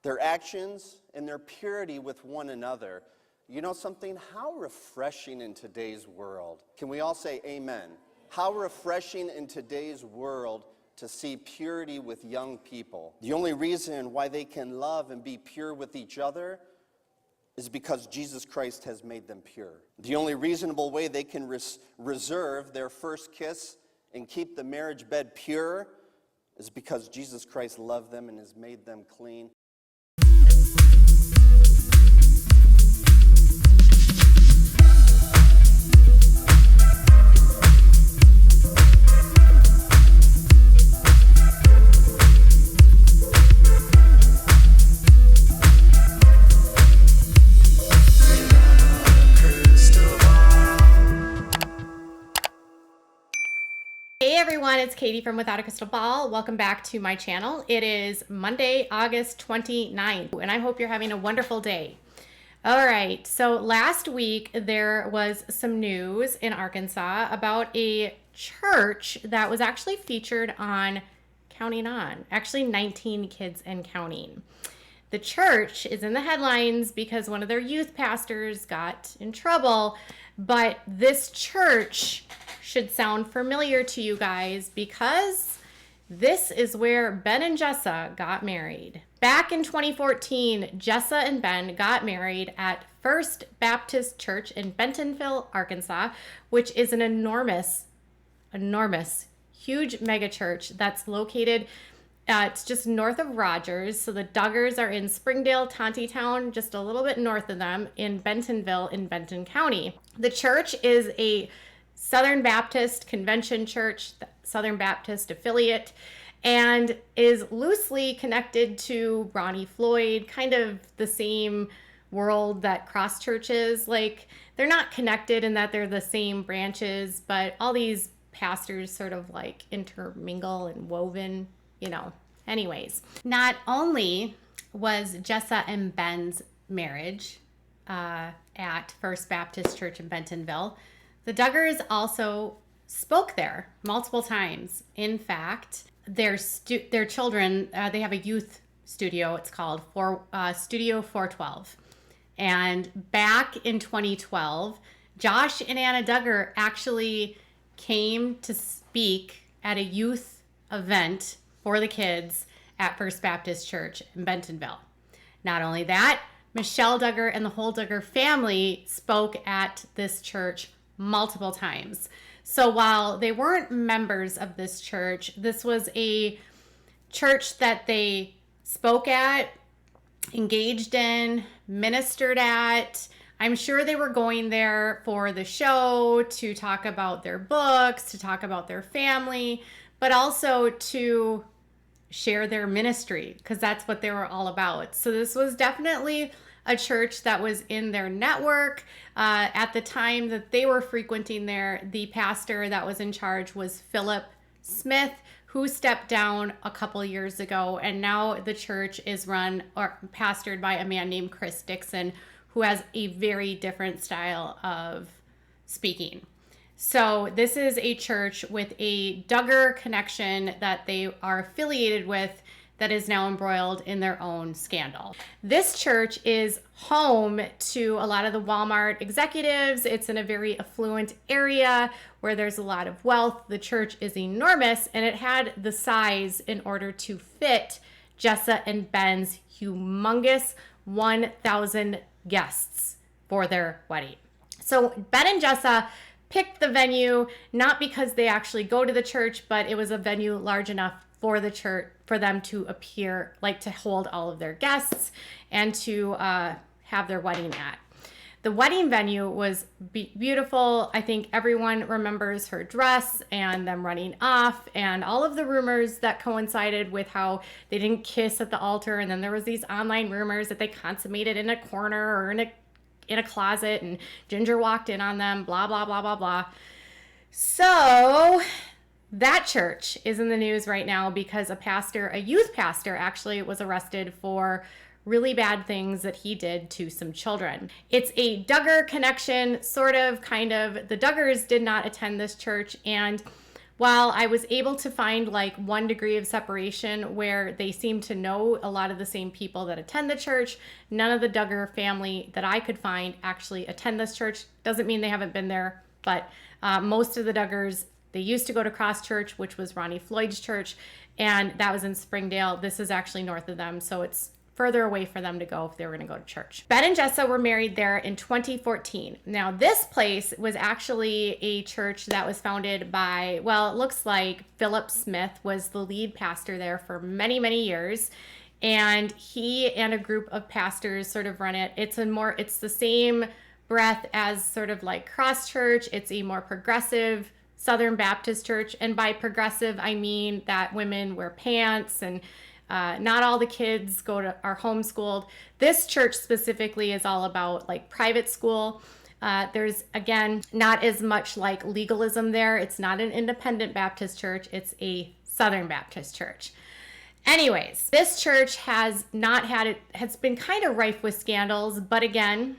their actions, and their purity with one another. You know something? How refreshing in today's world. Can we all say amen? How refreshing in today's world to see purity with young people. The only reason why they can love and be pure with each other is because Jesus Christ has made them pure. The only reasonable way they can reserve their first kiss and keep the marriage bed pure is because Jesus Christ loved them and has made them clean. Hey everyone, it's Katie from Without a Crystal Ball. Welcome back to my channel. It is Monday, August 29th, and I hope you're having a wonderful day. All right, so last week there was some news in Arkansas about a church that was actually featured on Counting On, actually 19 Kids and Counting. The church is in the headlines because one of their youth pastors got in trouble, but this church should sound familiar to you guys because this is where Ben and Jessa got married. Back in 2014, Jessa and Ben got married at First Baptist Church in Bentonville, Arkansas, which is an enormous, huge mega church that's located it's just north of Rogers. So the Duggars are in Springdale, Tontitown, just a little bit north of them in Bentonville in Benton County. The church is a Southern Baptist Convention Church, Southern Baptist affiliate, and is loosely connected to Ronnie Floyd, kind of the same world that Cross Church is. Like, they're not connected in that they're the same branches, but all these pastors sort of like intermingle and woven, you know. Anyways, not only was Jessa and Ben's marriage at First Baptist Church in Bentonville, the Duggars also spoke there multiple times. In fact, their children, they have a youth studio. It's called Studio 412. And back in 2012, Josh and Anna Duggar actually came to speak at a youth event for the kids at First Baptist Church in Bentonville. Not only that, Michelle Duggar and the whole Duggar family spoke at this church multiple times. So while they weren't members of this church, this was a church that they spoke at, engaged in, ministered at. I'm sure they were going there for the show, to talk about their books, to talk about their family, but also to share their ministry, because that's what they were all about. So this was definitely a church that was in their network. At the time that they were frequenting there, the pastor that was in charge was Philip Smith, who stepped down a couple years ago, and now the church is run or pastored by a man named Chris Dixon, who has a very different style of speaking. So this is a church with a Duggar connection that they are affiliated with that is now embroiled in their own scandal. This church is home to a lot of the Walmart executives. It's in a very affluent area where there's a lot of wealth. The church is enormous, and it had the size in order to fit Jessa and Ben's humongous 1,000 guests for their wedding. So Ben and Jessa picked the venue not because they actually go to the church, but it was a venue large enough for the church, for them to appear, like to hold all of their guests and to have their wedding at. The wedding venue was beautiful. I think everyone remembers her dress and them running off and all of the rumors that coincided with how they didn't kiss at the altar. And then there was these online rumors that they consummated in a corner or in a closet, and Ginger walked in on them, blah, blah, blah, blah, blah. So that church is in the news right now because a youth pastor actually was arrested for really bad things that he did to some children. It's a Duggar connection, sort of, kind of. The Duggars did not attend this church, and while I was able to find like 1 degree of separation where they seem to know a lot of the same people that attend the church, none of the Duggar family that I could find actually attend this church. Doesn't mean they haven't been there, but most of the Duggars, they used to go to Cross Church, which was Ronnie Floyd's church, and that was in Springdale. This is actually north of them, so it's further away for them to go if they were going to go to church. Ben and Jessa were married there in 2014. Now, this place was actually a church that was founded by, well, it looks like Philip Smith was the lead pastor there for many, many years. And he and a group of pastors sort of run it. It's the same breadth as sort of like Cross Church. It's a more progressive Southern Baptist church. And by progressive, I mean that women wear pants and not all the kids are homeschooled. This church specifically is all about like private school. There's, again, not as much like legalism there. It's not an independent Baptist church. It's a Southern Baptist church. Anyways, this church has been kind of rife with scandals, but again,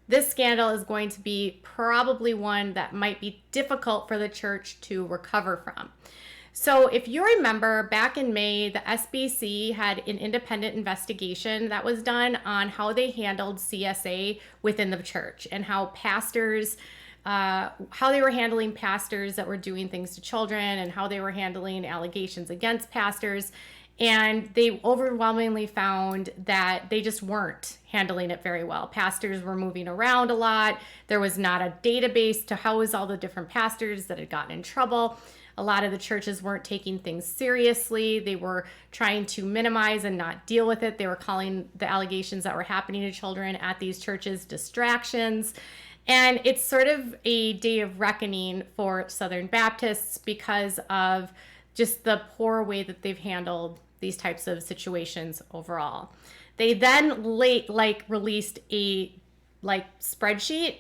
this scandal is going to be probably one that might be difficult for the church to recover from. So if you remember, back in May, the SBC had an independent investigation that was done on how they handled CSA within the church and how they were handling pastors that were doing things to children and how they were handling allegations against pastors. And they overwhelmingly found that they just weren't handling it very well. Pastors were moving around a lot. There was not a database to house all the different pastors that had gotten in trouble. A lot of the churches weren't taking things seriously. They were trying to minimize and not deal with it. They were calling the allegations that were happening to children at these churches distractions. And it's sort of a day of reckoning for Southern Baptists because of just the poor way that they've handled these types of situations overall. They then released a spreadsheet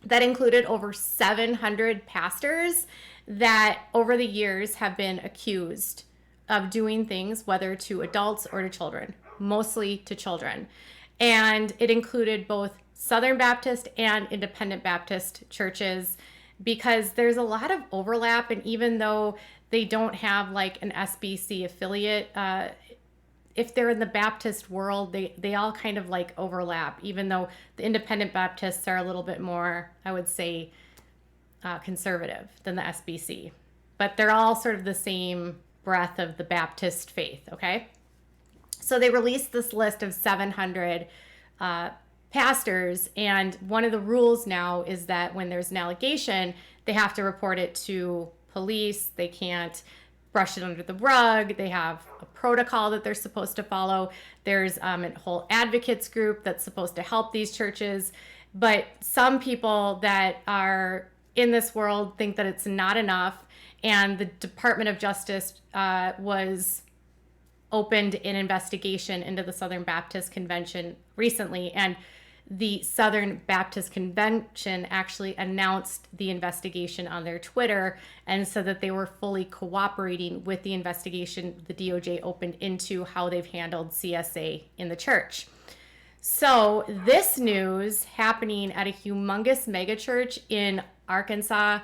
that included over 700 pastors that over the years have been accused of doing things, whether to adults or to children, mostly to children. And it included both Southern Baptist and Independent Baptist churches because there's a lot of overlap. And even though they don't have like an SBC affiliate, if they're in the Baptist world, they all kind of like overlap, even though the Independent Baptists are a little bit more, I would say, conservative than the SBC. But they're all sort of the same breadth of the Baptist faith, okay? So they released this list of 700 pastors, and one of the rules now is that when there's an allegation, they have to report it to police. They can't brush it under the rug. They have a protocol that they're supposed to follow. There's a whole advocates group that's supposed to help these churches. But some people that are in this world think that it's not enough. And the Department of Justice was opened an investigation into the Southern Baptist Convention recently. And the Southern Baptist Convention actually announced the investigation on their Twitter and said that they were fully cooperating with the investigation the DOJ opened into how they've handled CSA in the church. So this news happening at a humongous megachurch in Arkansas,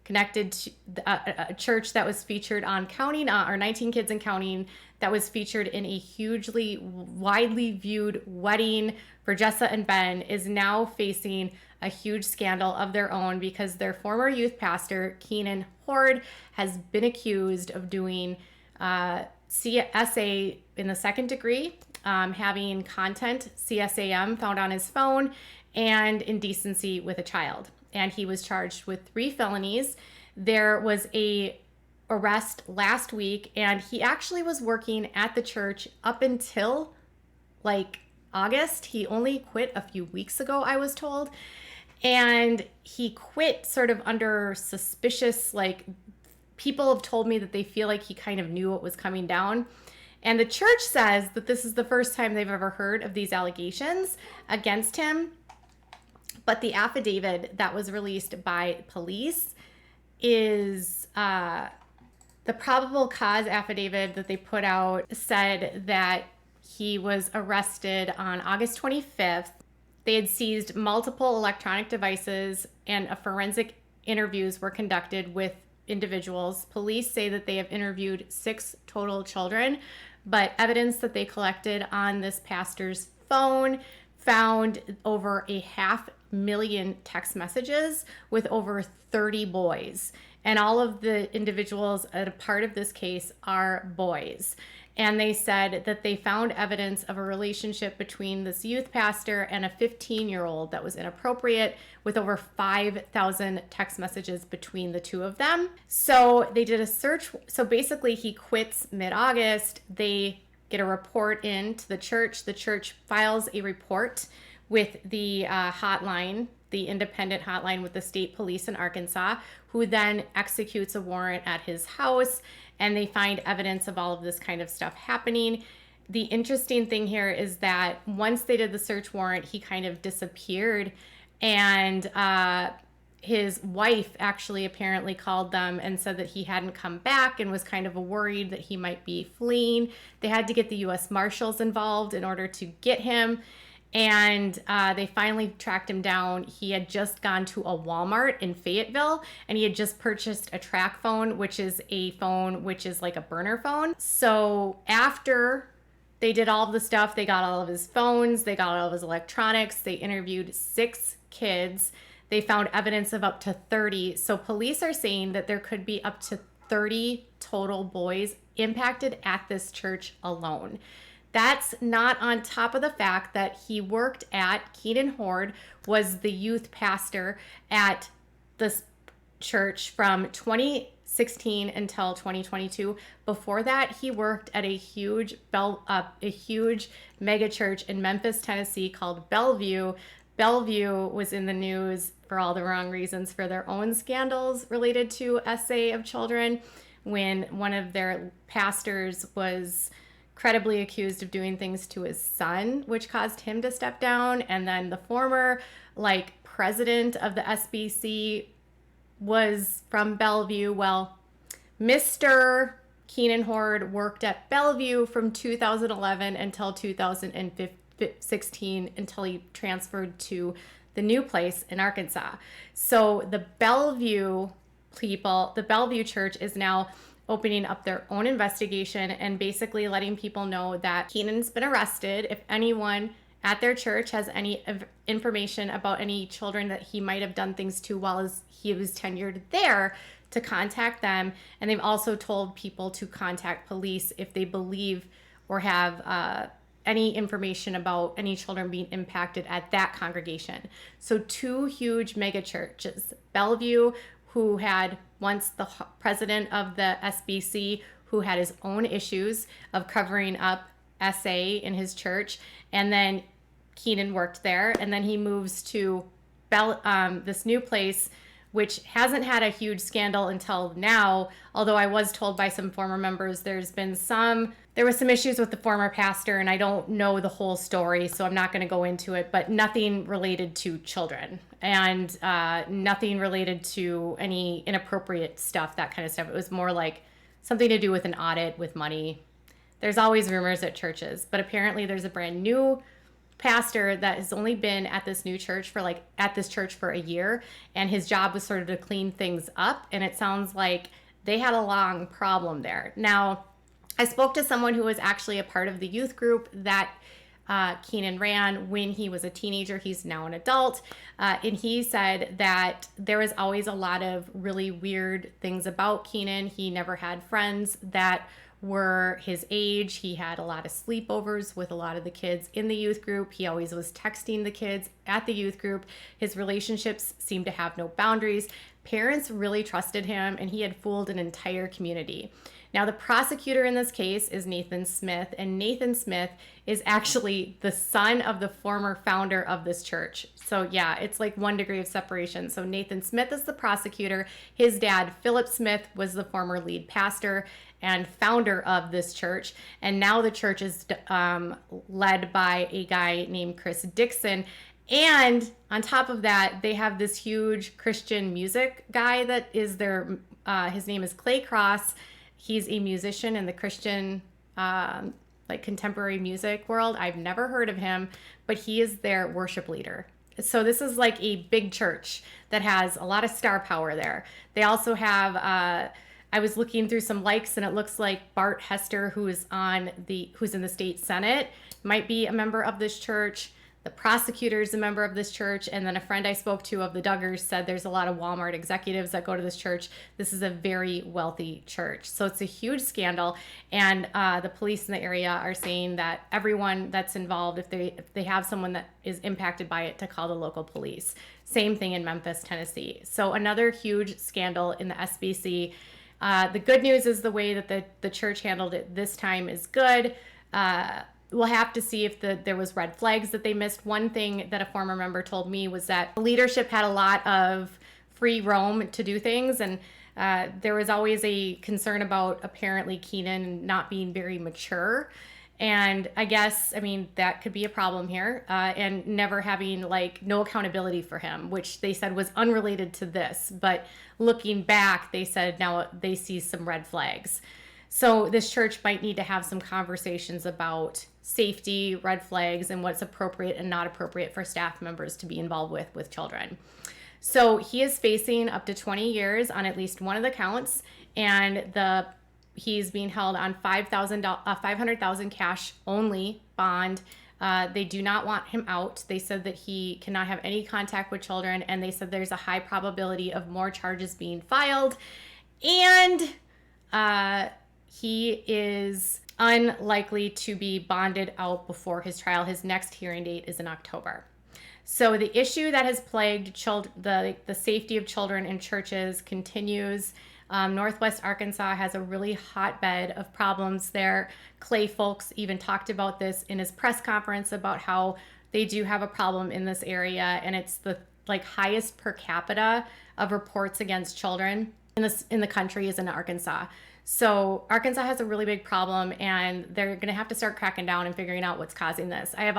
connected to a church that was featured on Counting, or 19 Kids and Counting, that was featured in a hugely widely viewed wedding for Jessa and Ben, is now facing a huge scandal of their own because their former youth pastor, Keenan Horde, has been accused of doing CSA in the second degree, having content, CSAM, found on his phone, and indecency with a child. And he was charged with 3 felonies. There was a arrest last week, and he actually was working at the church up until like August. He only quit a few weeks ago, I was told. And he quit sort of under suspicious, like, people have told me that they feel like he kind of knew what was coming down. And the church says that this is the first time they've ever heard of these allegations against him. But the affidavit that was released by police is the probable cause affidavit that they put out said that he was arrested on August 25th. They had seized multiple electronic devices and a forensic interviews were conducted with individuals. Police say that they have interviewed 6 total children, but evidence that they collected on this pastor's phone found over 500,000 text messages with over 30 boys. And all of the individuals that are part of this case are boys. And they said that they found evidence of a relationship between this youth pastor and a 15-year-old that was inappropriate, with over 5,000 text messages between the two of them. So they did a search. So basically he quits mid-August. They get a report in to the church. The church files a report with the hotline, the independent hotline with the state police in Arkansas, who then executes a warrant at his house, and they find evidence of all of this kind of stuff happening. The interesting thing here is that once they did the search warrant, he kind of disappeared, and his wife actually apparently called them and said that he hadn't come back and was kind of worried that he might be fleeing. They had to get the U.S. Marshals involved in order to get him. And they finally tracked him down. He had just gone to a Walmart in Fayetteville, and he had just purchased a track phone, which is a phone which is like a burner phone. So after they did all of the stuff, they got all of his phones, they got all of his electronics, they interviewed 6 kids. They found evidence of up to 30. So police are saying that there could be up to 30 total boys impacted at this church alone. That's not on top of the fact that he worked at, Keenan Horde was the youth pastor at this church from 2016 until 2022. Before that, he worked at a huge mega church in Memphis, Tennessee called Bellevue. Bellevue was in the news for all the wrong reasons for their own scandals related to SA of children, when one of their pastors was credibly accused of doing things to his son, which caused him to step down. And then the former president of the SBC was from Bellevue. Well, Mr. Keenan Horde worked at Bellevue from 2011 until 2016, until he transferred to the new place in Arkansas. So the Bellevue church is now opening up their own investigation and basically letting people know that Keenan's been arrested. If anyone at their church has any information about any children that he might have done things to while he was tenured there, to contact them. And they've also told people to contact police if they believe or have any information about any children being impacted at that congregation. So 2 huge mega churches, Bellevue, who had once the president of the SBC, who had his own issues of covering up SA in his church. And then Keenan worked there. And then he moves to this new place, which hasn't had a huge scandal until now. Although I was told by some former members there was some issues with the former pastor, and I don't know the whole story, so I'm not going to go into it, but nothing related to children and nothing related to any inappropriate stuff, that kind of stuff. It was more like something to do with an audit with money. There's always rumors at churches, but apparently there's a brand new pastor that has only been at this new church for a year, and his job was sort of to clean things up, and it sounds like they had a long problem there. Now, I spoke to someone who was actually a part of the youth group that Keenan ran when he was a teenager. He's now an adult. And he said that there was always a lot of really weird things about Keenan. He never had friends that were his age. He had a lot of sleepovers with a lot of the kids in the youth group. He always was texting the kids at the youth group. His relationships seemed to have no boundaries. Parents really trusted him, and he had fooled an entire community. Now, the prosecutor in this case is Nathan Smith, and Nathan Smith is actually the son of the former founder of this church. So yeah, it's like 1 degree of separation. So Nathan Smith is the prosecutor. His dad, Philip Smith, was the former lead pastor and founder of this church. And now the church is led by a guy named Chris Dixon. And on top of that, they have this huge Christian music guy that is his name is Clay Cross. He's a musician in the Christian, contemporary music world. I've never heard of him, but he is their worship leader. So this is like a big church that has a lot of star power there. They also have, I was looking through some likes, and it looks like Bart Hester, who's in the state Senate, might be a member of this church. The prosecutor is a member of this church. And then a friend I spoke to of the Duggars said there's a lot of Walmart executives that go to this church. This is a very wealthy church. So it's a huge scandal. And the police in the area are saying that everyone that's involved, if they have someone that is impacted by it, to call the local police. Same thing in Memphis, Tennessee. So another huge scandal in the SBC. The good news is the way that the church handled it this time is good. We'll have to see if there was red flags that they missed. One thing that a former member told me was that leadership had a lot of free roam to do things, and there was always a concern about apparently Keenan not being very mature. And I guess, that could be a problem here, and never having no accountability for him, which they said was unrelated to this. But looking back, they said now they see some red flags. So this church might need to have some conversations about safety, red flags, and what's appropriate and not appropriate for staff members to be involved with children. So he is facing up to 20 years on at least one of the counts, and he's being held on $500,000 cash only bond. They do not want him out. They said that he cannot have any contact with children, and they said there's a high probability of more charges being filed, and he is unlikely to be bonded out before his trial. His next hearing date is in October. So the issue that has plagued the safety of children in churches continues. Northwest Arkansas has a really hotbed of problems there. Clay Folks even talked about this in his press conference about how they do have a problem in this area, and it's the highest per capita of reports against children in the country is in Arkansas. So Arkansas has a really big problem, and they're going to have to start cracking down and figuring out what's causing this. I have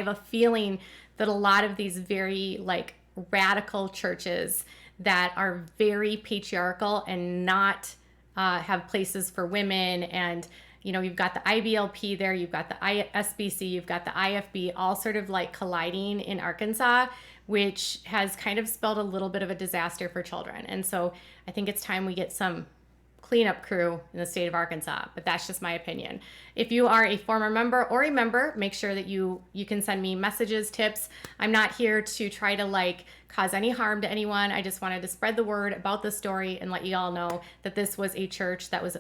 a feeling that a lot of these very radical churches that are very patriarchal and not have places for women, and you've got the IBLP there, you've got the SBC, you've got the IFB, all sort of colliding in Arkansas, which has kind of spelled a little bit of a disaster for children. And so I think it's time we get some cleanup crew in the state of Arkansas, but that's just my opinion. If you are a former member or a member, make sure that you can send me messages, tips. I'm not here to try to cause any harm to anyone. I just wanted to spread the word about the story and let you all know that this was a church that was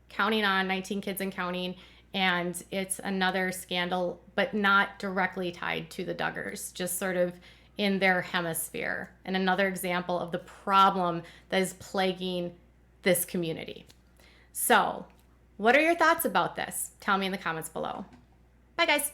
counting on 19 kids and counting, and it's another scandal, but not directly tied to the Duggars, just sort of in their hemisphere, and another example of the problem that is plaguing this community. So, what are your thoughts about this? Tell me in the comments below. Bye, guys.